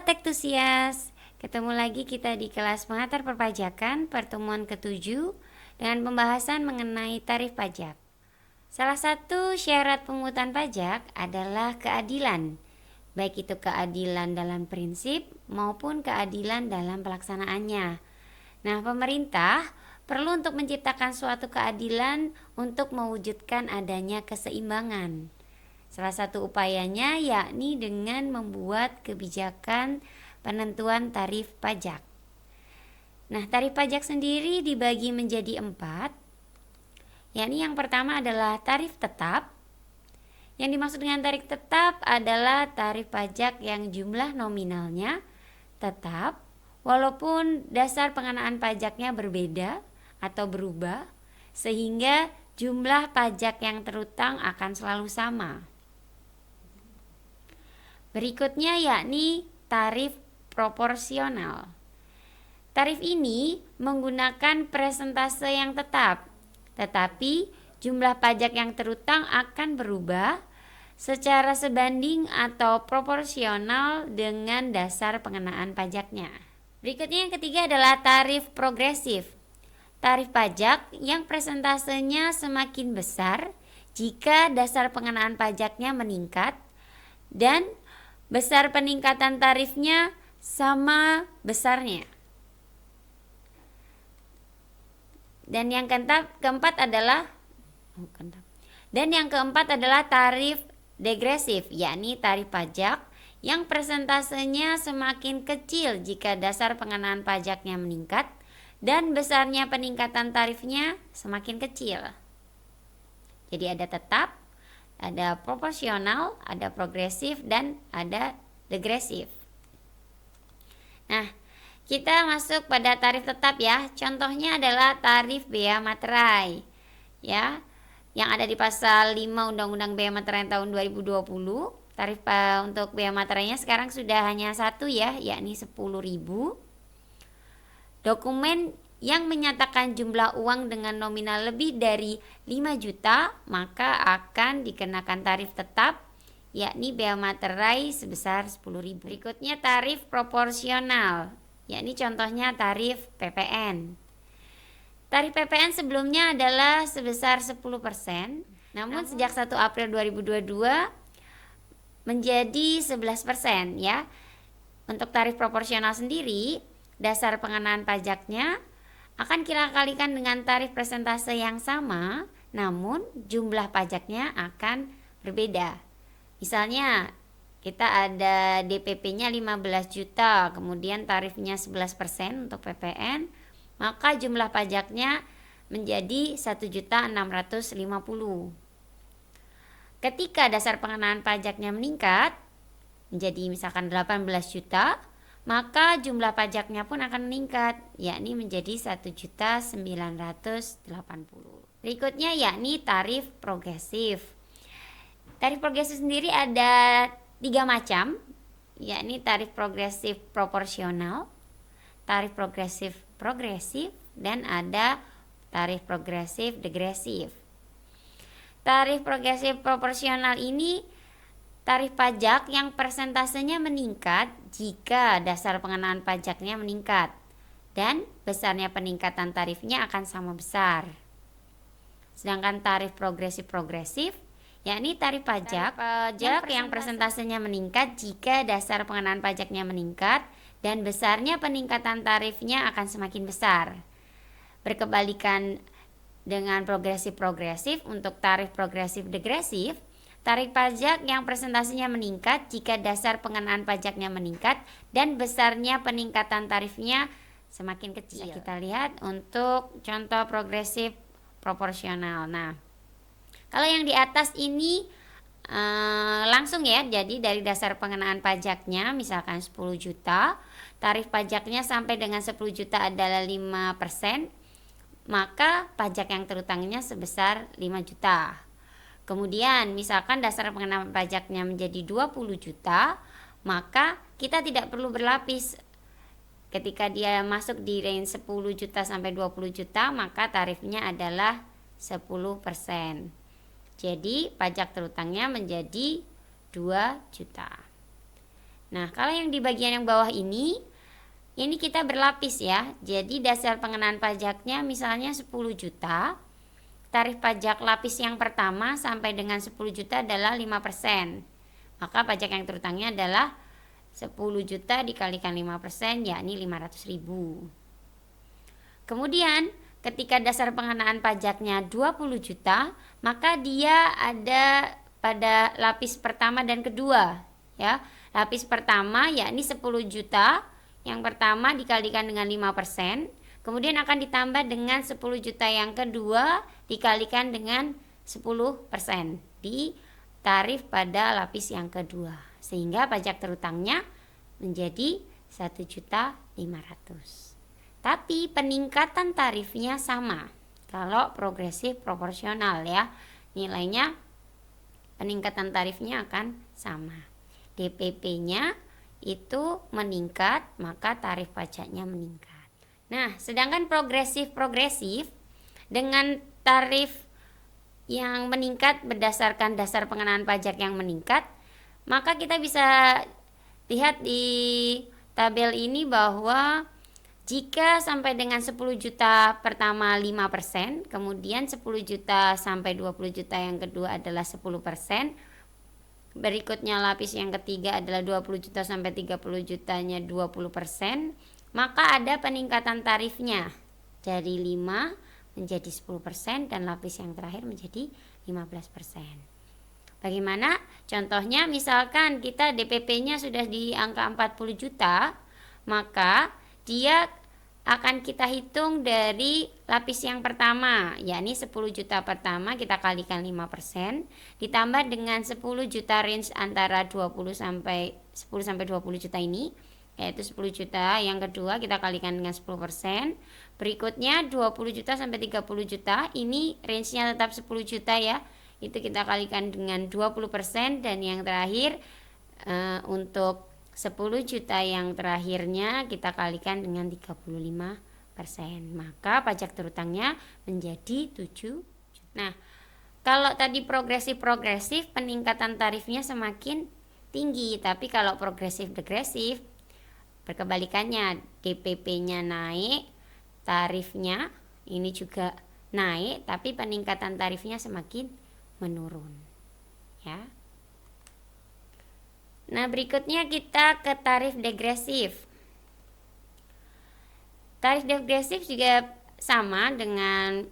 Tektusias, ketemu lagi kita di kelas pengantar perpajakan pertemuan ke-7 dengan pembahasan mengenai tarif pajak. Salah satu syarat pemungutan pajak adalah keadilan, baik itu keadilan dalam prinsip maupun keadilan dalam pelaksanaannya. Nah, pemerintah perlu untuk menciptakan suatu keadilan untuk mewujudkan adanya keseimbangan. Salah satu upayanya yakni dengan membuat kebijakan penentuan tarif pajak. Nah, tarif pajak sendiri dibagi menjadi 4, yakni yang pertama adalah tarif tetap. Yang dimaksud dengan tarif tetap adalah tarif pajak yang jumlah nominalnya tetap walaupun dasar pengenaan pajaknya berbeda atau berubah, sehingga jumlah pajak yang terutang akan selalu sama. Berikutnya yakni tarif proporsional. Tarif ini menggunakan persentase yang tetap, tetapi jumlah pajak yang terutang akan berubah secara sebanding atau proporsional dengan dasar pengenaan pajaknya. Berikutnya yang ketiga adalah tarif progresif. Tarif pajak yang persentasenya semakin besar jika dasar pengenaan pajaknya meningkat dan besar peningkatan tarifnya sama besarnya. Dan yang keempat adalah tarif degresif, yakni tarif pajak yang persentasenya semakin kecil jika dasar pengenaan pajaknya meningkat dan besarnya peningkatan tarifnya semakin kecil. Jadi ada tetap, ada proporsional, ada progresif, dan ada degresif. Nah, kita masuk pada tarif tetap ya. Contohnya adalah tarif bea materai ya, yang ada di pasal 5 Undang-Undang Bea Materai tahun 2020. Tarif untuk bea materainya sekarang sudah hanya satu ya, yakni 10.000. Dokumen yang menyatakan jumlah uang dengan nominal lebih dari 5 juta maka akan dikenakan tarif tetap, yakni bea materai sebesar 10.000. Berikutnya tarif proporsional, yakni contohnya tarif PPN. Tarif PPN sebelumnya adalah sebesar 10%, namun sejak 1 April 2022 menjadi 11% ya. Untuk tarif proporsional sendiri, dasar pengenaan pajaknya akan kita kalikan dengan tarif persentase yang sama, namun jumlah pajaknya akan berbeda. Misalnya kita ada DPP-nya 15 juta, kemudian tarifnya 11% untuk PPN, maka jumlah pajaknya menjadi 1.650.000. Ketika dasar pengenaan pajaknya meningkat menjadi misalkan 18 juta, maka jumlah pajaknya pun akan meningkat, yakni menjadi 1.980.000. Berikutnya yakni tarif progresif. Tarif progresif sendiri ada 3 macam, yakni tarif progresif proporsional, tarif progresif progresif, dan ada tarif progresif degresif. Tarif progresif proporsional ini tarif pajak yang persentasenya meningkat jika dasar pengenaan pajaknya meningkat dan besarnya peningkatan tarifnya akan sama besar. Sedangkan tarif progresif yakni tarif pajak yang persentasenya meningkat jika dasar pengenaan pajaknya meningkat dan besarnya peningkatan tarifnya akan semakin besar. Berkebalikan dengan progresif untuk tarif progresif degresif, tarif pajak yang presentasinya meningkat jika dasar pengenaan pajaknya meningkat dan besarnya peningkatan tarifnya semakin kecil. Bisa kita lihat untuk contoh progresif proporsional. Nah, kalau yang di atas ini langsung ya, jadi dari dasar pengenaan pajaknya misalkan 10 juta, tarif pajaknya sampai dengan 10 juta adalah 5%, maka pajak yang terutangnya sebesar 5 juta. Kemudian misalkan dasar pengenaan pajaknya menjadi 20 juta, maka kita tidak perlu berlapis. Ketika dia masuk di range 10 juta sampai 20 juta, maka tarifnya adalah 10%. Jadi pajak terutangnya menjadi 2 juta. Nah, kalau yang di bagian yang bawah ini kita berlapis ya. Jadi dasar pengenaan pajaknya misalnya 10 juta. Tarif pajak lapis yang pertama sampai dengan 10 juta adalah 5%. Maka pajak yang terutangnya adalah 10 juta dikalikan 5%, yakni 500.000. Kemudian ketika dasar pengenaan pajaknya 20 juta, maka dia ada pada lapis pertama dan kedua ya. Lapis pertama yakni 10 juta, yang pertama dikalikan dengan 5%, kemudian akan ditambah dengan 10 juta yang kedua dikalikan dengan 10% di tarif pada lapis yang kedua, sehingga pajak terutangnya menjadi 1.500.000. Tapi peningkatan tarifnya sama kalau progresif proporsional ya. Nilainya peningkatan tarifnya akan sama. DPP-nya itu meningkat, maka tarif pajaknya meningkat. Nah, sedangkan progresif dengan tarif yang meningkat berdasarkan dasar pengenaan pajak yang meningkat, maka kita bisa lihat di tabel ini bahwa jika sampai dengan 10 juta pertama 5%, kemudian 10 juta sampai 20 juta yang kedua adalah 10%, berikutnya lapis yang ketiga adalah 20 juta sampai 30 jutanya 20%, maka ada peningkatan tarifnya dari 5 menjadi 10% dan lapis yang terakhir menjadi 15%. Bagaimana? Contohnya misalkan kita DPP-nya sudah di angka 40 juta, maka dia akan kita hitung dari lapis yang pertama, yakni 10 juta pertama kita kalikan 5%, ditambah dengan 10 juta range antara 10 sampai 20 juta ini, yaitu 10 juta yang kedua kita kalikan dengan 10%. Berikutnya 20 juta sampai 30 juta, ini range-nya tetap 10 juta ya, itu kita kalikan dengan 20%, dan yang terakhir untuk 10 juta yang terakhirnya kita kalikan dengan 35%, maka pajak terutangnya menjadi 7 juta. Nah, kalau tadi progresif peningkatan tarifnya semakin tinggi, tapi kalau progresif degresif berkebalikannya, DPP-nya naik, tarifnya ini juga naik, tapi peningkatan tarifnya semakin menurun ya. Nah, berikutnya kita ke tarif degresif. Tarif degresif juga sama dengan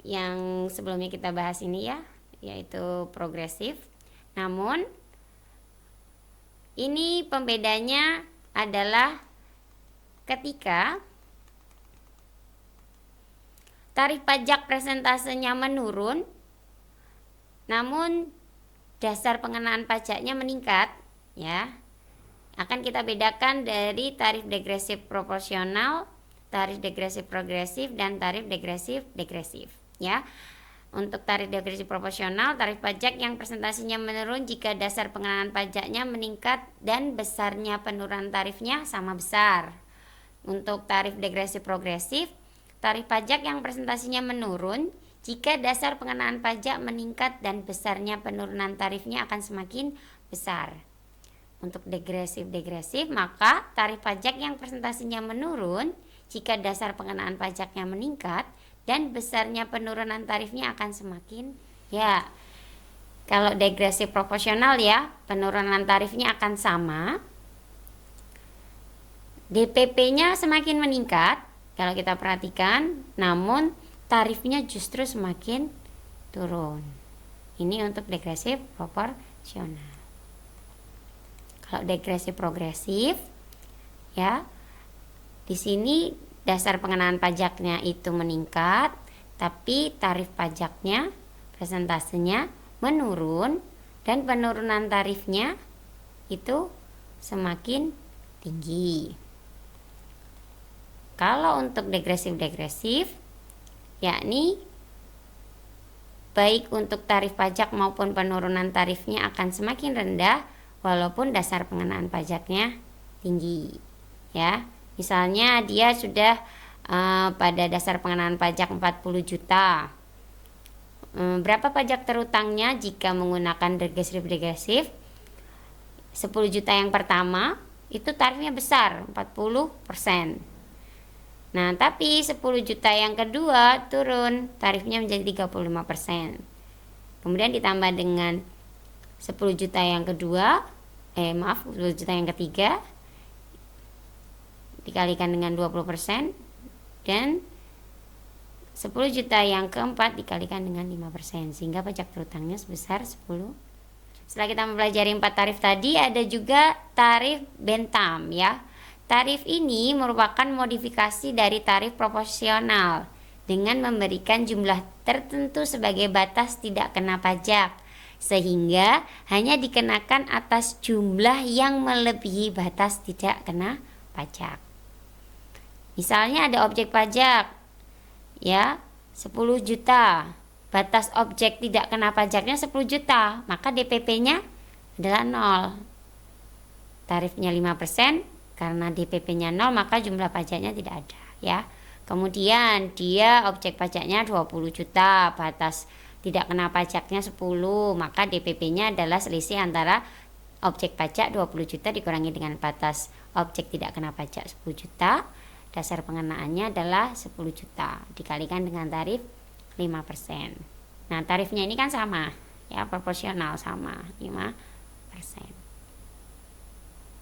yang sebelumnya kita bahas ini ya, yaitu progresif. Namun ini pembedanya adalah ketika tarif pajak presentasenya menurun, namun dasar pengenaan pajaknya meningkat ya, akan kita bedakan dari tarif degresif proporsional, tarif degresif progresif, dan tarif degresif ya. Untuk tarif degresif proporsional, tarif pajak yang presentasinya menurun jika dasar pengenaan pajaknya meningkat dan besarnya penurunan tarifnya sama besar. Untuk tarif degresif progresif, tarif pajak yang presentasinya menurun jika dasar pengenaan pajak meningkat dan besarnya penurunan tarifnya akan semakin besar. Untuk degresif, maka tarif pajak yang presentasinya menurun jika dasar pengenaan pajaknya meningkat dan besarnya penurunan tarifnya akan semakin ya. Kalau degresif proporsional ya, penurunan tarifnya akan sama, DPP-nya semakin meningkat kalau kita perhatikan, namun tarifnya justru semakin turun. Ini untuk degresif proporsional. Kalau degresif progresif ya, di sini dasar pengenaan pajaknya itu meningkat, tapi tarif pajaknya presentasenya menurun dan penurunan tarifnya itu semakin tinggi. Kalau untuk degresif yakni baik untuk tarif pajak maupun penurunan tarifnya akan semakin rendah walaupun dasar pengenaan pajaknya tinggi ya. Misalnya dia sudah pada dasar pengenaan pajak 40 juta. Berapa pajak terutangnya jika menggunakan degresif? 10 juta yang pertama itu tarifnya besar 40%. Nah, tapi 10 juta yang kedua turun tarifnya menjadi 35%. Kemudian ditambah dengan 10 juta yang kedua, 10 juta yang ketiga dikalikan dengan 20% dan 10 juta yang keempat dikalikan dengan 5%, sehingga pajak berutangnya sebesar 10. Setelah kita mempelajari 4 tarif tadi, ada juga tarif Bentham ya. Tarif ini merupakan modifikasi dari tarif proporsional dengan memberikan jumlah tertentu sebagai batas tidak kena pajak, sehingga hanya dikenakan atas jumlah yang melebihi batas tidak kena pajak. Misalnya ada objek pajak ya 10 juta, batas objek tidak kena pajaknya 10 juta, maka DPP-nya adalah 0. Tarifnya 5%, karena DPP-nya 0 maka jumlah pajaknya tidak ada ya. Kemudian dia objek pajaknya 20 juta, batas tidak kena pajaknya 10, maka DPP-nya adalah selisih antara objek pajak 20 juta dikurangi dengan batas objek tidak kena pajak 10 juta. Dasar pengenaannya adalah 10 juta dikalikan dengan tarif 5%. Nah, tarifnya ini kan sama ya, proporsional sama 5%.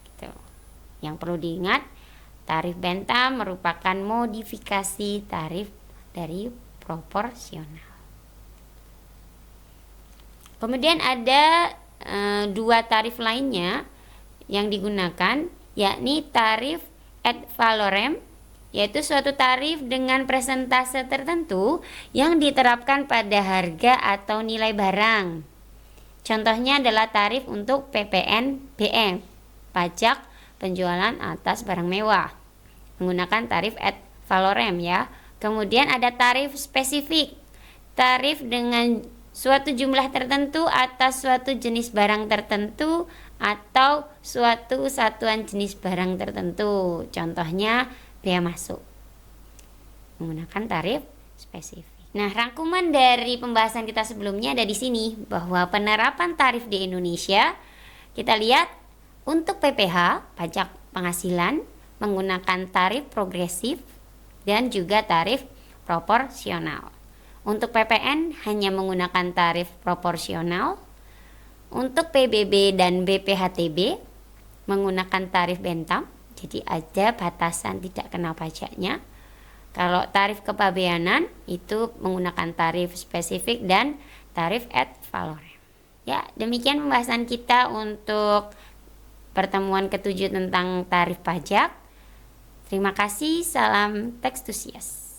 Gitu. Yang perlu diingat, tarif Bentham merupakan modifikasi tarif dari proporsional. Kemudian ada 2 tarif lainnya yang digunakan, yakni tarif ad valorem, yaitu suatu tarif dengan persentase tertentu yang diterapkan pada harga atau nilai barang. Contohnya adalah tarif untuk PPNBM, pajak penjualan atas barang mewah, menggunakan tarif ad valorem ya. Kemudian ada tarif spesifik, tarif dengan suatu jumlah tertentu atas suatu jenis barang tertentu atau suatu satuan jenis barang tertentu. Contohnya bea masuk, menggunakan tarif spesifik. Nah, rangkuman dari pembahasan kita sebelumnya ada di sini, bahwa penerapan tarif di Indonesia, kita lihat untuk PPH, pajak penghasilan, menggunakan tarif progresif dan juga tarif proporsional. Untuk PPN hanya menggunakan tarif proporsional. Untuk PBB dan BPHTB menggunakan tarif Bentham, jadi ada batasan tidak kena pajaknya. Kalau tarif kepabeanan itu menggunakan tarif spesifik dan tarif ad valorem. Ya, demikian pembahasan kita untuk pertemuan ke-7 tentang tarif pajak. Terima kasih, salam Tekstusias.